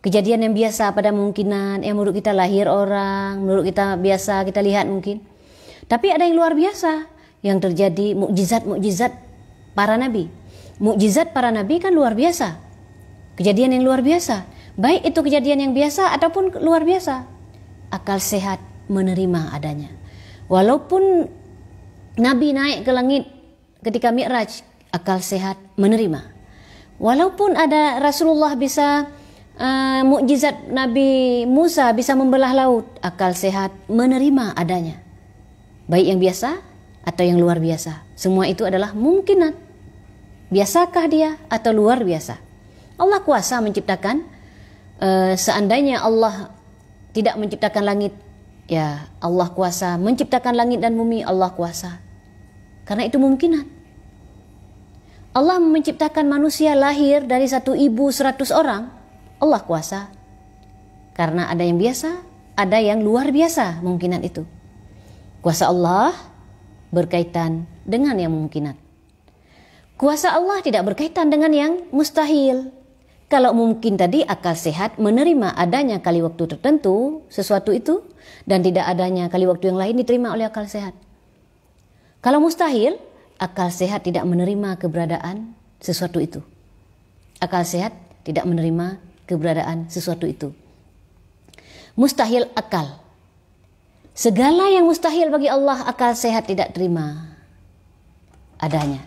[SPEAKER 1] Kejadian yang biasa pada mungkinan yang menurut kita lahir orang, menurut kita biasa kita lihat mungkin. Tapi ada yang luar biasa yang terjadi, mukjizat-mukjizat para nabi. Mukjizat para nabi kan luar biasa. Kejadian yang luar biasa. Baik itu kejadian yang biasa ataupun luar biasa. Akal sehat menerima adanya. Walaupun Nabi naik ke langit ketika Mi'raj, akal sehat menerima. Walaupun ada Rasulullah bisa mukjizat Nabi Musa bisa membelah laut, akal sehat menerima adanya. Baik yang biasa atau yang luar biasa. Semua itu adalah mungkinat. Biasakah dia atau luar biasa? Allah kuasa menciptakan. Seandainya Allah tidak menciptakan langit Ya, Allah kuasa menciptakan langit dan bumi, Allah kuasa. Karena itu mungkinan. Allah menciptakan manusia lahir dari satu ibu 100 orang, Allah kuasa. Karena ada yang biasa, ada yang luar biasa mungkinan itu. Kuasa Allah berkaitan dengan yang mungkinan. Kuasa Allah tidak berkaitan dengan yang mustahil. Kalau mungkin tadi akal sehat menerima adanya kali waktu tertentu sesuatu itu, dan tidak adanya kali waktu yang lain diterima oleh akal sehat. Kalau mustahil, akal sehat tidak menerima keberadaan sesuatu itu. Akal sehat tidak menerima keberadaan sesuatu itu. Mustahil akal. Segala yang mustahil bagi Allah, akal sehat tidak terima adanya.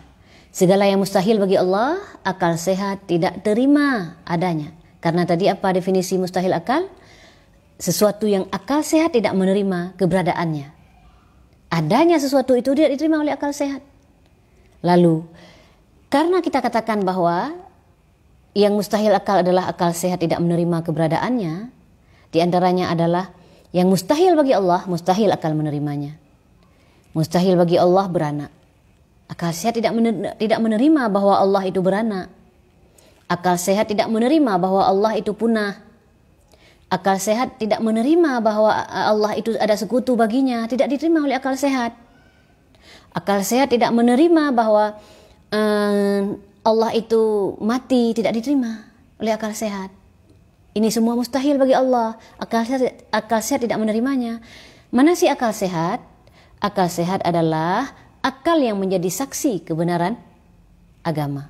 [SPEAKER 1] Segala yang mustahil bagi Allah, akal sehat tidak terima adanya. Karena tadi apa definisi mustahil akal? Sesuatu yang akal sehat tidak menerima keberadaannya. Adanya sesuatu itu tidak diterima oleh akal sehat. Lalu, karena kita katakan bahwa yang mustahil akal adalah akal sehat tidak menerima keberadaannya, di antaranya adalah yang mustahil bagi Allah, mustahil akal menerimanya. Mustahil bagi Allah beranak. Akal sehat tidak menerima bahwa Allah itu beranak. Akal sehat tidak menerima bahwa Allah itu punah. Akal sehat tidak menerima bahwa Allah itu ada sekutu baginya. Tidak diterima oleh akal sehat. Akal sehat tidak menerima bahwa Allah itu mati. Tidak diterima oleh akal sehat. Ini semua mustahil bagi Allah. Akal sehat tidak menerimanya. Mana sih akal sehat? Akal sehat adalah akal yang menjadi saksi kebenaran agama.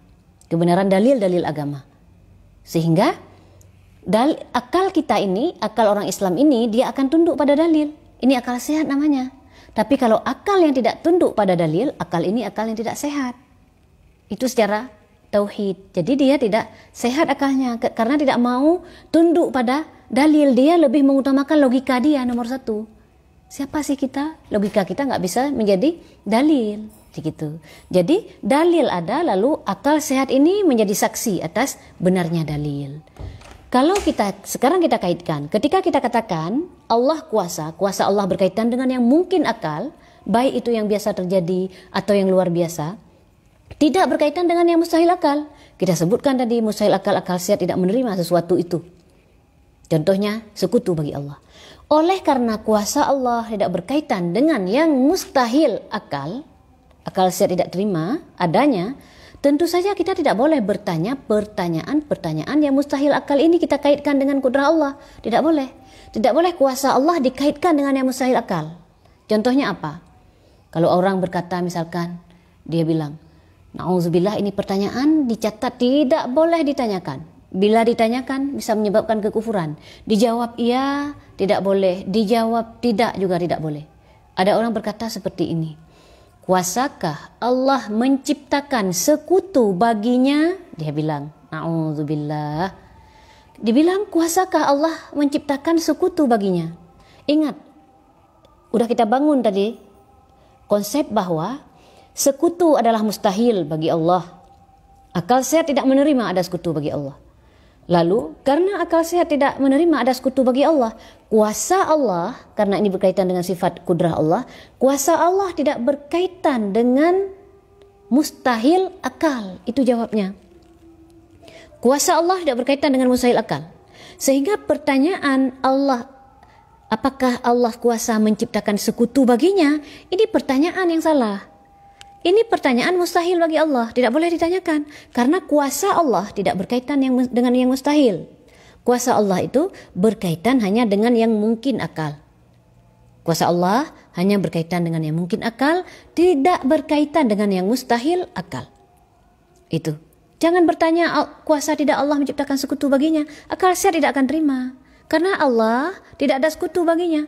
[SPEAKER 1] Kebenaran dalil-dalil agama. Sehingga akal kita ini, akal orang Islam ini, dia akan tunduk pada dalil. Ini akal sehat namanya. Tapi kalau akal yang tidak tunduk pada dalil, akal ini akal yang tidak sehat. Itu secara tauhid. Jadi dia tidak sehat akalnya karena tidak mau tunduk pada dalil. Dia lebih mengutamakan logika dia nomor satu. Siapa sih kita? Logika kita nggak bisa menjadi dalil. Begitu. Jadi dalil ada, lalu akal sehat ini menjadi saksi atas benarnya dalil. Kalau sekarang kita kaitkan, ketika kita katakan Allah kuasa Allah berkaitan dengan yang mungkin akal, baik itu yang biasa terjadi atau yang luar biasa, tidak berkaitan dengan yang mustahil akal. Kita sebutkan tadi mustahil akal sehat tidak menerima sesuatu itu. Contohnya sekutu bagi Allah. Oleh karena kuasa Allah tidak berkaitan dengan yang mustahil akal sehat tidak terima adanya, tentu saja kita tidak boleh bertanya pertanyaan yang mustahil akal ini kita kaitkan dengan kudrah Allah. Tidak boleh. Tidak boleh kuasa Allah dikaitkan dengan yang mustahil akal. Contohnya apa? Kalau orang berkata misalkan, dia bilang, na'udzubillah, ini pertanyaan dicatat, tidak boleh ditanyakan. Bila ditanyakan bisa menyebabkan kekufuran. Dijawab iya, tidak boleh. Dijawab tidak, juga tidak boleh. Ada orang berkata seperti ini. Kuasakah Allah menciptakan sekutu baginya? Dia bilang, na'udzubillah. Dibilang, kuasakah Allah menciptakan sekutu baginya? Ingat, udah kita bangun tadi konsep bahwa sekutu adalah mustahil bagi Allah. Akal sehat tidak menerima ada sekutu bagi Allah. Lalu karena akal sehat tidak menerima ada sekutu bagi Allah, kuasa Allah, karena ini berkaitan dengan sifat kudrah Allah, kuasa Allah tidak berkaitan dengan mustahil akal. Itu jawabnya. Kuasa Allah tidak berkaitan dengan mustahil akal. Sehingga pertanyaan Allah, apakah Allah kuasa menciptakan sekutu baginya? Ini pertanyaan yang salah. Ini pertanyaan mustahil bagi Allah, tidak boleh ditanyakan. Karena kuasa Allah tidak berkaitan dengan yang mustahil. Kuasa Allah itu berkaitan hanya dengan yang mungkin akal. Kuasa Allah hanya berkaitan dengan yang mungkin akal, tidak berkaitan dengan yang mustahil akal. Itu. Jangan bertanya, kuasa tidak Allah menciptakan sekutu baginya. Akal sehat tidak akan terima. Karena Allah tidak ada sekutu baginya.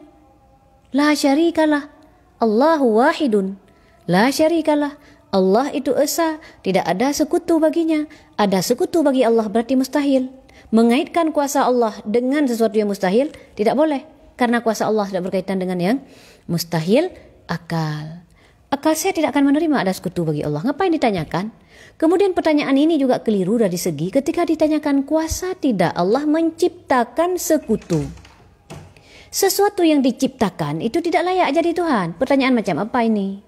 [SPEAKER 1] La syarikalah. Allahu wahidun. La syarikalah. Allah itu esa, tidak ada sekutu baginya. Ada sekutu bagi Allah berarti mustahil. Mengaitkan kuasa Allah dengan sesuatu yang mustahil tidak boleh. Karena kuasa Allah tidak berkaitan dengan yang mustahil akal. Akal saya tidak akan menerima ada sekutu bagi Allah. Ngapain ditanyakan? Kemudian pertanyaan ini juga keliru dari segi ketika ditanyakan kuasa tidak Allah menciptakan sekutu. Sesuatu yang diciptakan itu tidak layak jadi Tuhan. Pertanyaan macam apa ini?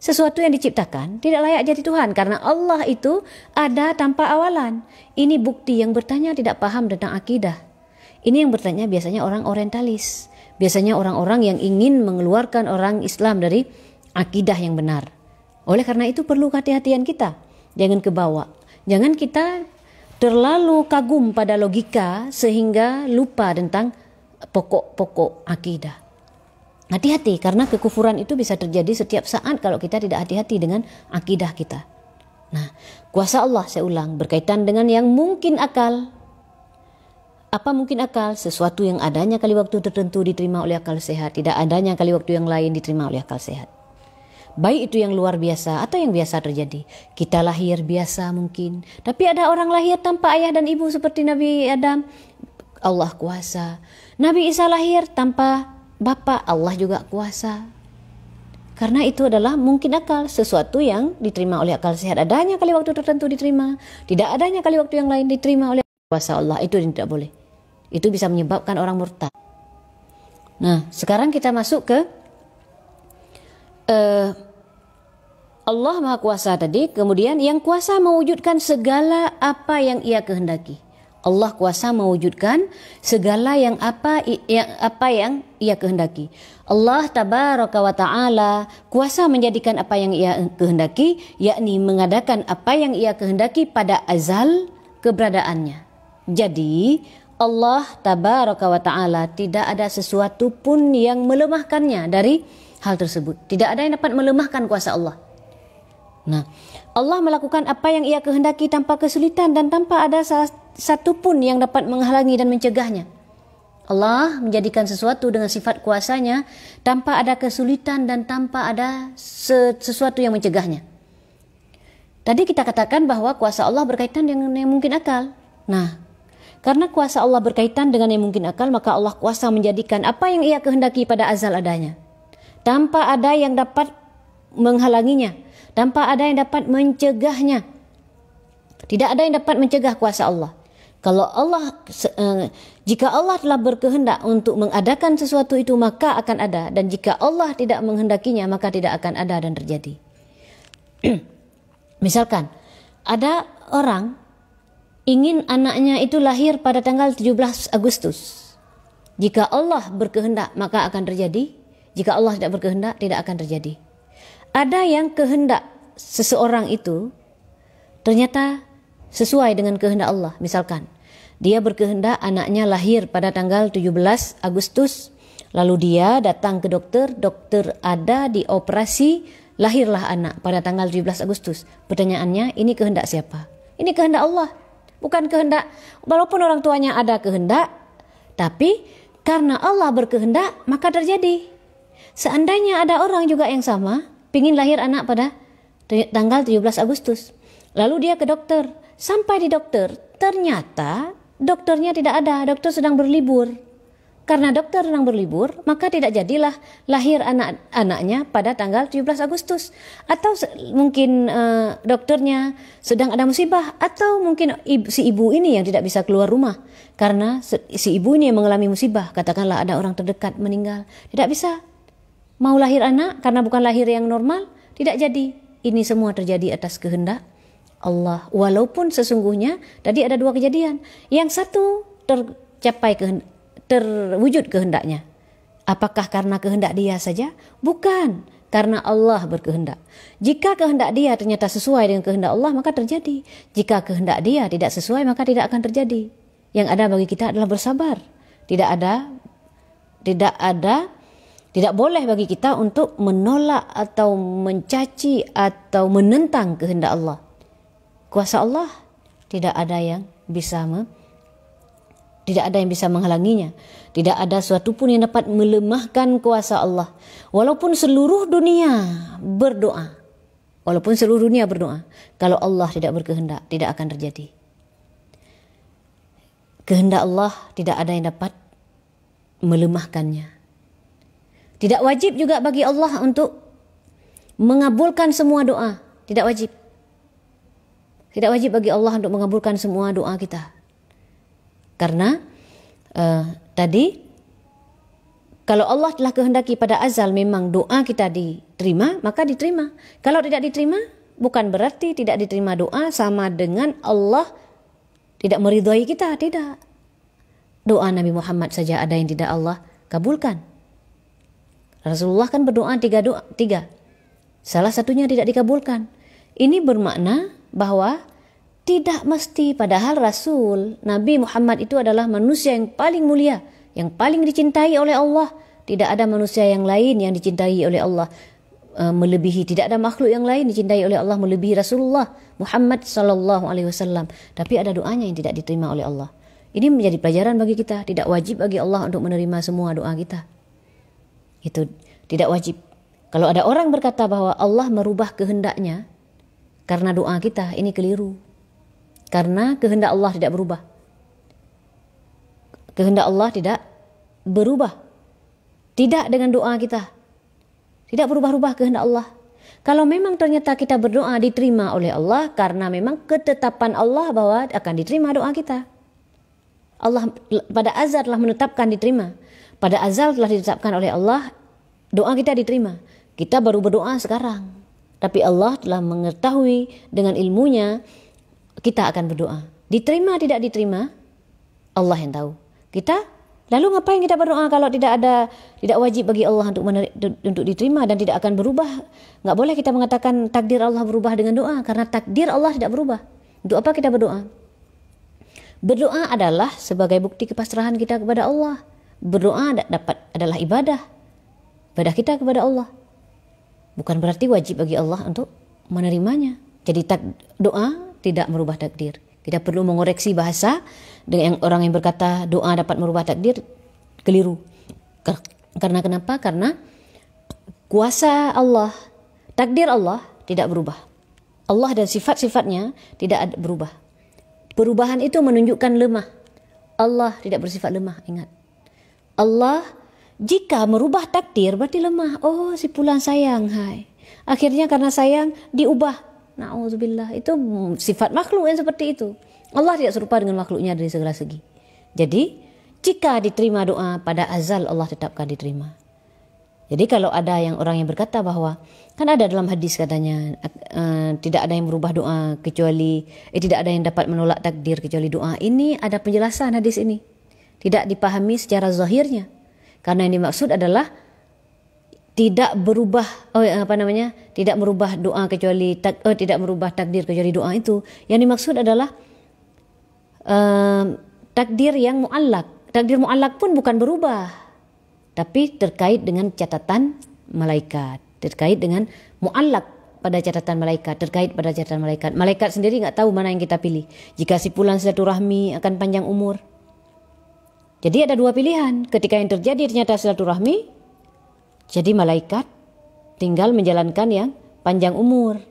[SPEAKER 1] Sesuatu yang diciptakan tidak layak jadi Tuhan karena Allah itu ada tanpa awalan. Ini bukti yang bertanya tidak paham tentang akidah. Ini yang bertanya biasanya orang orientalis. Biasanya orang-orang yang ingin mengeluarkan orang Islam dari akidah yang benar. Oleh karena itu perlu kehati-hatian kita. Jangan kebawa. Jangan kita terlalu kagum pada logika sehingga lupa tentang pokok-pokok akidah. Hati-hati karena kekufuran itu bisa terjadi setiap saat kalau kita tidak hati-hati dengan akidah kita. Nah, kuasa Allah, saya ulang, berkaitan dengan yang mungkin akal. Apa mungkin akal? Sesuatu yang adanya kali waktu tertentu diterima oleh akal sehat, tidak adanya kali waktu yang lain diterima oleh akal sehat. Baik itu yang luar biasa atau yang biasa terjadi. Kita lahir biasa mungkin, tapi ada orang lahir tanpa ayah dan ibu seperti Nabi Adam, Allah kuasa. Nabi Isa lahir tanpa Bapa, Allah juga kuasa. Karena itu adalah mungkin akal, sesuatu yang diterima oleh akal sehat. Adanya kali waktu tertentu diterima, tidak adanya kali waktu yang lain diterima oleh kuasa Allah. Itu tidak boleh. Itu bisa menyebabkan orang murtad. Nah, sekarang kita masuk ke Allah Maha Kuasa tadi. Kemudian yang kuasa mewujudkan segala apa yang Ia kehendaki. Allah kuasa mewujudkan segala yang apa yang Ia kehendaki. Allah tabaraka wa ta'ala kuasa menjadikan apa yang Ia kehendaki, yakni mengadakan apa yang Ia kehendaki pada azal keberadaannya. Jadi Allah tabaraka wa ta'ala tidak ada sesuatu pun yang melemahkannya dari hal tersebut. Tidak ada yang dapat melemahkan kuasa Allah. Nah, Allah melakukan apa yang Ia kehendaki tanpa kesulitan dan tanpa ada satu pun yang dapat menghalangi dan mencegahnya. Allah menjadikan sesuatu dengan sifat kuasanya tanpa ada kesulitan dan tanpa ada sesuatu yang mencegahnya. Tadi kita katakan bahwa kuasa Allah berkaitan dengan yang mungkin akal. Nah, karena kuasa Allah berkaitan dengan yang mungkin akal, maka Allah kuasa menjadikan apa yang Ia kehendaki pada azal adanya, tanpa ada yang dapat menghalanginya, tanpa ada yang dapat mencegahnya. Tidak ada yang dapat mencegah kuasa Allah. Kalau Allah, jika Allah telah berkehendak untuk mengadakan sesuatu itu, maka akan ada. Dan jika Allah tidak menghendakinya, maka tidak akan ada dan terjadi. Misalkan, ada orang ingin anaknya itu lahir pada tanggal 17 Agustus. Jika Allah berkehendak, maka akan terjadi. Jika Allah tidak berkehendak, tidak akan terjadi. Ada yang kehendak seseorang itu ternyata sesuai dengan kehendak Allah. Misalkan, dia berkehendak anaknya lahir pada tanggal 17 Agustus, lalu dia datang ke dokter, dokter ada di operasi, lahirlah anak pada tanggal 17 Agustus. Pertanyaannya, ini kehendak siapa? Ini kehendak Allah, bukan kehendak, walaupun orang tuanya ada kehendak, tapi karena Allah berkehendak, maka terjadi. Seandainya ada orang juga yang sama, ingin lahir anak pada tanggal 17 Agustus, lalu dia ke dokter. Sampai di dokter, ternyata dokternya tidak ada, dokter sedang berlibur. Karena dokter sedang berlibur, maka tidak jadilah lahir anak-anaknya pada tanggal 17 Agustus. Atau mungkin dokternya sedang ada musibah, atau mungkin si ibu ini yang tidak bisa keluar rumah. Karena si ibu ini yang mengalami musibah, katakanlah ada orang terdekat meninggal, tidak bisa mau lahir anak karena bukan lahir yang normal, tidak jadi. Ini semua terjadi atas kehendak Allah. Walaupun sesungguhnya tadi ada dua kejadian. Yang satu terwujud kehendaknya. Apakah karena kehendak dia saja? Bukan, karena Allah berkehendak. Jika kehendak dia ternyata sesuai dengan kehendak Allah, maka terjadi. Jika kehendak dia tidak sesuai, maka tidak akan terjadi. Yang ada bagi kita adalah bersabar. Tidak boleh bagi kita untuk menolak atau mencaci atau menentang kehendak Allah. Kuasa Allah tidak ada yang bisa menghalanginya. Tidak ada suatu pun yang dapat melemahkan kuasa Allah. Walaupun seluruh dunia berdoa, kalau Allah tidak berkehendak, tidak akan terjadi. Kehendak Allah tidak ada yang dapat melemahkannya. Tidak wajib juga bagi Allah untuk mengabulkan semua doa. Tidak wajib. Tidak wajib bagi Allah untuk mengabulkan semua doa kita. Karena tadi Kalau Allah telah kehendaki pada azal memang doa kita diterima, maka diterima. Kalau tidak diterima, bukan berarti tidak diterima doa sama dengan Allah tidak meridhai kita, tidak. Doa Nabi Muhammad saja ada yang tidak Allah kabulkan. Rasulullah kan berdoa tiga. Salah satunya tidak dikabulkan. Ini bermakna bahwa tidak mesti, padahal Rasul Nabi Muhammad itu adalah manusia yang paling mulia, yang paling dicintai oleh Allah. Tidak ada manusia yang lain yang dicintai oleh Allah melebihi, tidak ada makhluk yang lain dicintai oleh Allah melebihi Rasulullah Muhammad sallallahu alaihi wasallam. Tapi ada doanya yang tidak diterima oleh Allah. Ini menjadi pelajaran bagi kita. Tidak wajib bagi Allah untuk menerima semua doa kita. Itu tidak wajib. Kalau ada orang berkata bahwa Allah merubah kehendaknya karena doa kita, ini keliru. Karena kehendak Allah tidak berubah. Kehendak Allah tidak berubah. Tidak dengan doa kita. Tidak berubah-ubah kehendak Allah. Kalau memang ternyata kita berdoa diterima oleh Allah karena memang ketetapan Allah bahwa akan diterima doa kita. Allah pada azal telah menetapkan diterima. Pada azal telah ditetapkan oleh Allah doa kita diterima. Kita baru berdoa sekarang. Tapi Allah telah mengetahui dengan ilmunya kita akan berdoa. Diterima tidak diterima Allah yang tahu. Kita lalu ngapain kita berdoa kalau tidak wajib bagi Allah untuk diterima dan tidak akan berubah. Enggak boleh kita mengatakan takdir Allah berubah dengan doa karena takdir Allah tidak berubah. Untuk apa kita berdoa? Berdoa adalah sebagai bukti kepasrahan kita kepada Allah. Berdoa adalah ibadah. Ibadah kita kepada Allah. Bukan berarti wajib bagi Allah untuk menerimanya. Jadi doa tidak merubah takdir. Kita perlu mengoreksi bahasa dengan orang yang berkata doa dapat merubah takdir, keliru. Karena kenapa? Karena kuasa Allah, takdir Allah tidak berubah. Allah dan sifat-sifatnya tidak berubah. Perubahan itu menunjukkan lemah. Allah tidak bersifat lemah, ingat. Allah jika merubah takdir berarti lemah. Oh, si fulan sayang, hai. Akhirnya karena sayang diubah. Na'udzubillah. Itu sifat makhluk yang seperti itu. Allah tidak serupa dengan makhluknya dari segala segi. Jadi, jika diterima doa pada azal Allah tetapkan diterima. Jadi kalau ada orang yang berkata bahwa kan ada dalam hadis katanya tidak ada yang berubah doa kecuali tidak ada yang dapat menolak takdir kecuali doa. Ini ada penjelasan hadis ini. Tidak dipahami secara zahirnya. Karena yang dimaksud adalah tidak berubah tidak merubah doa kecuali tidak merubah takdir kecuali doa itu. Yang dimaksud adalah takdir yang muallak. Takdir muallak pun bukan berubah, tapi terkait dengan catatan malaikat, terkait dengan muallak pada catatan malaikat, terkait pada catatan malaikat. Malaikat sendiri enggak tahu mana yang kita pilih. Jika si fulan silaturahmi akan panjang umur. Jadi ada dua pilihan. Ketika yang terjadi ternyata silaturahmi, jadi malaikat tinggal menjalankan yang panjang umur.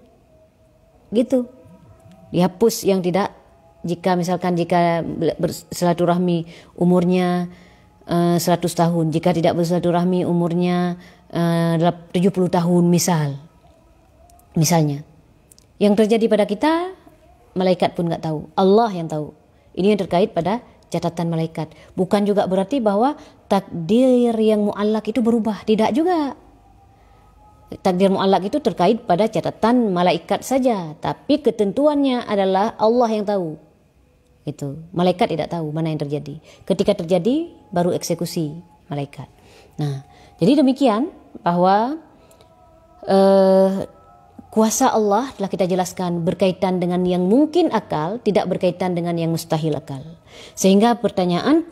[SPEAKER 1] Gitu. Dihapus yang tidak. Jika bersilaturahmi umurnya 100 tahun. Jika tidak bersilaturahmi umurnya 70 tahun misalnya. Yang terjadi pada kita, malaikat pun enggak tahu. Allah yang tahu. Ini yang terkait pada catatan malaikat. Bukan juga berarti bahwa takdir yang muallak itu berubah. Tidak juga. Takdir muallak itu terkait pada catatan malaikat saja. Tapi ketentuannya adalah Allah yang tahu. Itu. Malaikat tidak tahu mana yang terjadi. Ketika terjadi baru eksekusi malaikat. Nah, jadi demikian bahwa kuasa Allah telah kita jelaskan berkaitan dengan yang mungkin akal, tidak berkaitan dengan yang mustahil akal. Sehingga pertanyaan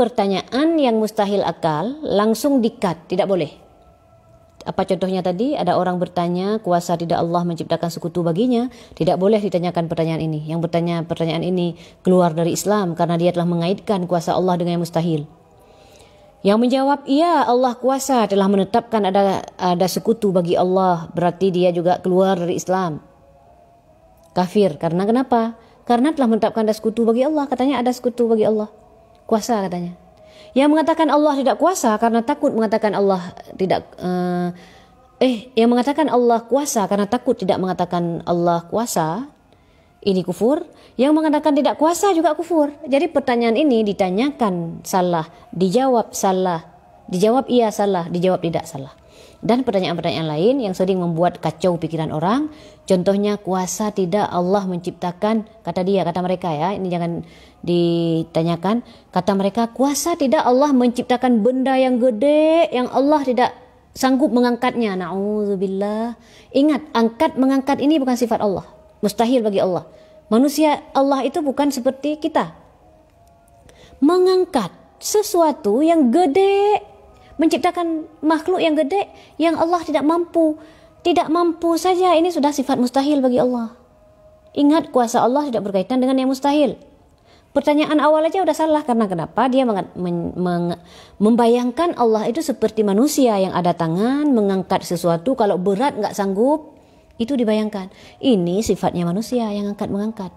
[SPEAKER 1] yang mustahil akal langsung di-cut, tidak boleh. Apa contohnya tadi? Ada orang bertanya, kuasa tidak Allah menciptakan sekutu baginya, tidak boleh ditanyakan pertanyaan ini. Yang bertanya pertanyaan ini keluar dari Islam karena dia telah mengaitkan kuasa Allah dengan yang mustahil. Yang menjawab, iya Allah kuasa telah menetapkan ada sekutu bagi Allah, berarti dia juga keluar dari Islam. Kafir. Karena kenapa? Karena telah menetapkan ada sekutu bagi Allah. Katanya ada sekutu bagi Allah. Kuasa katanya. Yang mengatakan Allah tidak kuasa karena takut mengatakan Allah tidak yang mengatakan Allah kuasa karena takut tidak mengatakan Allah kuasa, ini kufur. Yang mengatakan tidak kuasa juga kufur. Jadi pertanyaan ini ditanyakan salah, dijawab salah, Dijawab iya salah, dijawab tidak salah. Dan pertanyaan-pertanyaan lain yang sering membuat kacau pikiran orang. Contohnya kuasa tidak Allah menciptakan, kata mereka ya, ini jangan ditanyakan. Kata mereka, kuasa tidak Allah menciptakan benda yang gede yang Allah tidak sanggup mengangkatnya. Na'udzubillah. Ingat, mengangkat ini bukan sifat Allah. Mustahil bagi Allah. Manusia Allah itu bukan seperti kita. Mengangkat sesuatu yang gede, menciptakan makhluk yang gede yang Allah tidak mampu. Tidak mampu saja ini sudah sifat mustahil bagi Allah. Ingat, kuasa Allah tidak berkaitan dengan yang mustahil. Pertanyaan awal aja udah salah, karena kenapa? Dia membayangkan Allah itu seperti manusia yang ada tangan mengangkat sesuatu, kalau berat nggak sanggup, itu dibayangkan. Ini sifatnya manusia yang mengangkat.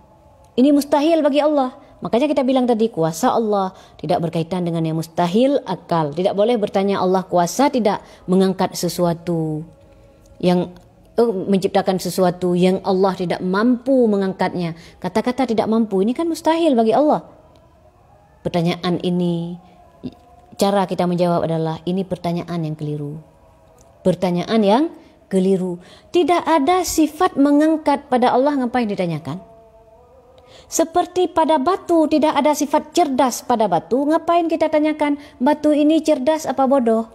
[SPEAKER 1] Ini mustahil bagi Allah. Makanya kita bilang tadi, kuasa Allah tidak berkaitan dengan yang mustahil akal. Tidak boleh bertanya Allah kuasa tidak mengangkat sesuatu, yang menciptakan sesuatu yang Allah tidak mampu mengangkatnya. Kata-kata tidak mampu ini kan mustahil bagi Allah. Pertanyaan ini, cara kita menjawab adalah ini pertanyaan yang keliru. Pertanyaan yang keliru. Tidak ada sifat mengangkat pada Allah, ngapain ditanyakan? Seperti pada batu tidak ada sifat cerdas pada batu, ngapain kita tanyakan batu ini cerdas apa bodoh?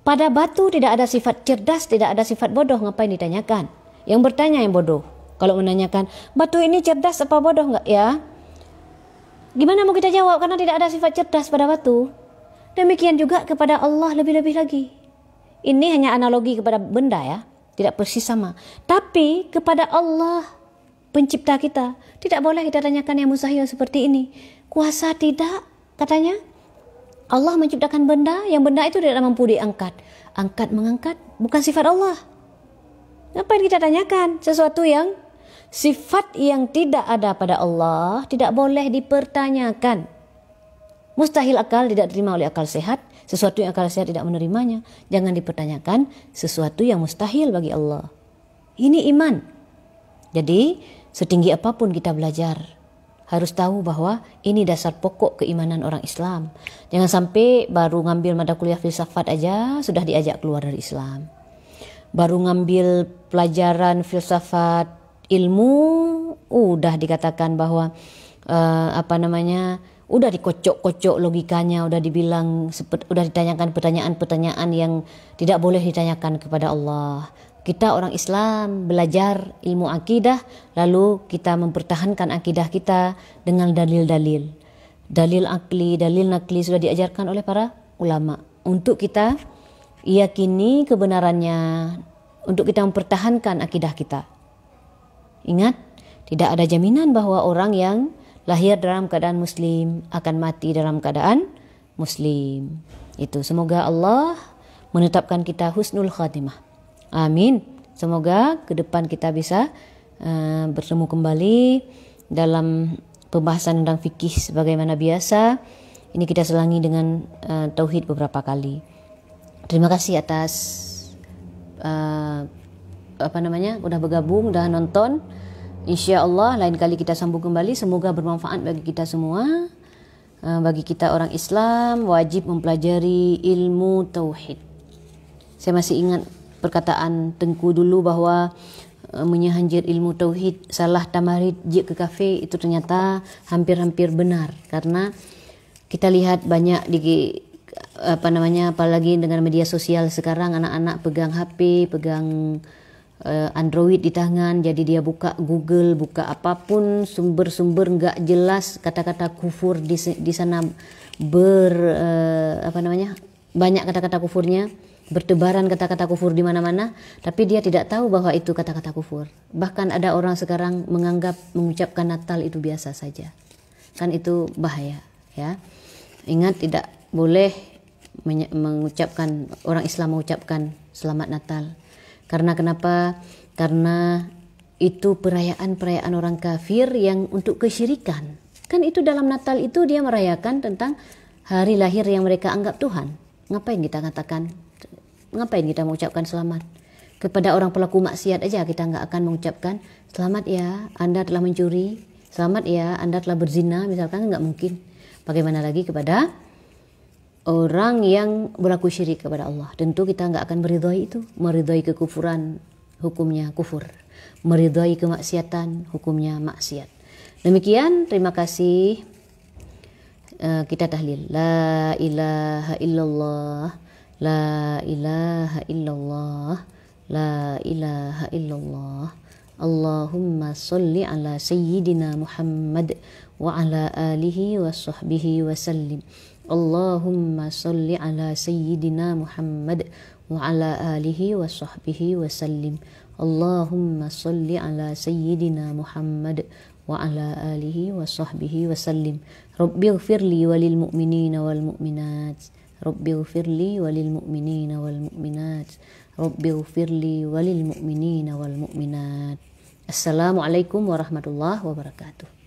[SPEAKER 1] Pada batu tidak ada sifat cerdas, tidak ada sifat bodoh, ngapain ditanyakan? Yang bertanya yang bodoh. Kalau menanyakan batu ini cerdas apa bodoh enggak ya? Gimana mau kita jawab karena tidak ada sifat cerdas pada batu? Demikian juga kepada Allah lebih-lebih lagi. Ini hanya analogi kepada benda ya, tidak persis sama. Tapi kepada Allah pencipta kita, tidak boleh kita tanyakan yang mustahil seperti ini. Kuasa tidak, katanya. Allah menciptakan benda, yang benda itu tidak mampu diangkat. Mengangkat, bukan sifat Allah. Ngapain kita tanyakan sesuatu yang sifat yang tidak ada pada Allah, tidak boleh dipertanyakan. Mustahil akal tidak diterima oleh akal sehat, sesuatu yang akal sehat tidak menerimanya. Jangan dipertanyakan sesuatu yang mustahil bagi Allah. Ini iman. Jadi, setinggi apapun kita belajar, harus tahu bahwa ini dasar pokok keimanan orang Islam. Jangan sampai baru ngambil mata kuliah filsafat aja sudah diajak keluar dari Islam. Baru ngambil pelajaran filsafat ilmu udah dikatakan bahwa udah dikocok-kocok logikanya, udah dibilang, udah ditanyakan pertanyaan-pertanyaan yang tidak boleh ditanyakan kepada Allah. Kita orang Islam belajar ilmu akidah, lalu kita mempertahankan akidah kita dengan dalil-dalil. Dalil akli, dalil nakli sudah diajarkan oleh para ulama. Untuk kita yakini kebenarannya, untuk kita mempertahankan akidah kita. Ingat, tidak ada jaminan bahwa orang yang lahir dalam keadaan muslim akan mati dalam keadaan muslim. Itu semoga Allah menetapkan kita husnul khatimah. Amin. Semoga ke depan kita bisa bertemu kembali dalam pembahasan tentang fikih sebagaimana biasa. Ini kita selangi dengan tauhid beberapa kali. Terima kasih atas udah bergabung, udah nonton. Insya Allah lain kali kita sambung kembali. Semoga bermanfaat bagi kita semua. Bagi kita orang Islam wajib mempelajari ilmu tauhid. Saya masih ingat perkataan Tengku dulu bahwa menyahanjir ilmu tauhid salah tamarid je ke kafe, itu ternyata hampir-hampir benar, karena kita lihat banyak di apalagi dengan media sosial sekarang, anak-anak pegang HP, pegang Android di tangan, jadi dia buka Google, buka apapun sumber-sumber nggak jelas, kata-kata kufur di sana banyak kata-kata kufurnya. Bertebaran kata-kata kufur di mana-mana, tapi dia tidak tahu bahwa itu kata-kata kufur. Bahkan ada orang sekarang menganggap mengucapkan Natal itu biasa saja. Kan itu bahaya, ya. Ingat, tidak boleh orang Islam mengucapkan Selamat Natal. Karena kenapa? Karena itu perayaan-perayaan orang kafir yang untuk kesyirikan. Kan itu dalam Natal itu dia merayakan tentang hari lahir yang mereka anggap Tuhan. Ngapain kita mengucapkan selamat? Kepada orang pelaku maksiat aja kita nggak akan mengucapkan selamat ya Anda telah mencuri, selamat ya Anda telah berzina, misalkan, nggak mungkin. Bagaimana lagi kepada orang yang berlaku syirik kepada Allah. Tentu kita nggak akan meridhai itu. Meridhai kekufuran, hukumnya kufur. Meridhai kemaksiatan, hukumnya maksiat. Demikian, terima kasih. Kita tahlil. La ilaha illallah, la ilaha illallah, la ilaha illallah. Allahumma salli ala sayyidina Muhammad wa ala alihi wa sahbihi wa sallim. Allahumma salli ala sayyidina Muhammad wa ala alihi wa sahbihi wa sallim. Allahumma salli ala sayyidina Muhammad wa ala alihi wa sahbihi wa sallim. Rabbighfirli walil mu'minina wal mu'minat. Rabbighfirli walil mu'minina wal mu'minat. Rabbighfirli walil mu'minina wal mu'minat. Assalamualaikum warahmatullahi wabarakatuh.